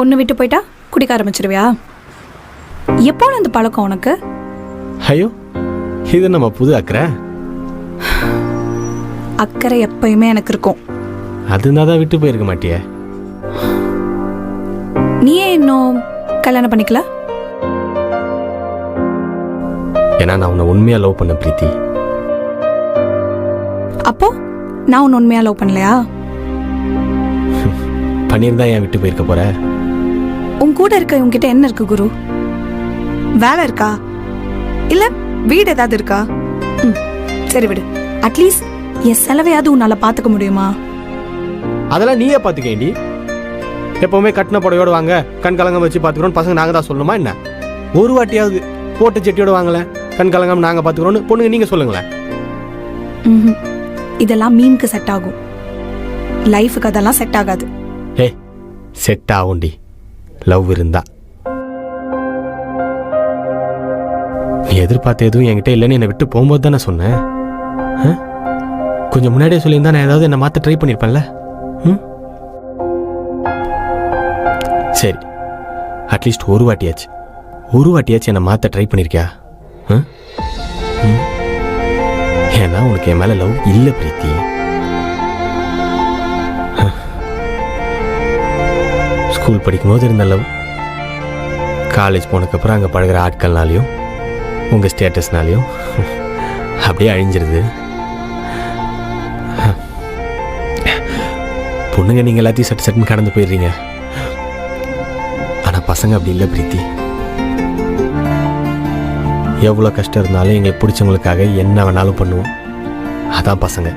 பொண்ணு விட்டு போயிட்டா குடிக்க ஆரம்பிச்சிருவியா? எப்போ அந்த பழக்கம் உனக்கு? ஐயோ, இது நம்ம புது அக்கறை. அக்கறை எப்பயுமே எனக்கு இருக்கும். அதுனா தான் விட்டு போயிருக்க மாட்டியே. நீ ஏன் இன்னும் கல்யாணம் பண்ணிக்கல? ஏன்னா நான் உன்னை உண்மையா லவ் பண்ண பிரீத்தி. அப்போ நான் உன்னை உண்மையா லவ் பண்ணலையா? பண்ணியிருந்தா ஏன் விட்டு போயிருக்க போற? உன் கூட இருக்க உன்கிட்ட என்ன இருக்கு குரு? வேலை இருக்கா? இல்ல வீடு ஏதாவது இருக்கா? சரி விடு. அட்லீஸ்ட் என் செலவையாவது உன்னால பாத்துக்க முடியுமா? அதெல்லாம் நீயே பாத்துக்கேண்டி. எப்பவுமே கட்டின புடவையோட வாங்க, கண் கலங்கம் வச்சு பாத்துக்கிறோம் பசங்க நாங்க தான் சொல்லணுமா என்ன? ஒரு வாட்டியாவது போட்ட செட்டியோட வாங்கல, கண் கலங்கம் நாங்க பாத்துக்கிறோம் பொண்ணுங்க நீங்க சொல்லுங்களேன். இதெல்லாம் மீனுக்கு செட் ஆகும், லைஃபுக்கு அதெல்லாம் செட் ஆகாது. ஏ, செட் ஆகும்டி லவ் இருந்தா. நீ எதிர்பார்த்த எதுவும் என்கிட்ட இல்லைன்னு என்னை விட்டு போகும்போது தானே சொன்னேன். கொஞ்சம் முன்னாடியே சொல்லியிருந்தா நான் ஏதாவது என்னை மாற்ற ட்ரை பண்ணியிருப்பேன்ல. சரி, அட்லீஸ்ட் ஒரு வாட்டியாச்சு என்னை மாற்ற ட்ரை பண்ணியிருக்கியா? ஏன்னா உனக்கு என் மேலே லவ் இல்லை பிரீத்தி. ஸ்கூல் படிக்கும்போது இருந்த லவ் காலேஜ் போனதுக்கப்புறம் அங்கே பழகிற ஆட்கள்னாலையும் உங்கள் ஸ்டேட்டஸ்னாலையும் அப்படியே அழிஞ்சிருது. பொண்ணுங்க நீங்கள் எல்லாத்தையும் சட்டு சட்டுன்னு கடந்து போயிடுறீங்க. ஆனால் பசங்க அப்படி இல்லை பிரீத்தி. எவ்வளோ கஷ்டம் இருந்தாலும் எங்களுக்கு பிடிச்சவங்களுக்காக என்ன வேணாலும் பண்ணுவோம். அதான் பசங்க.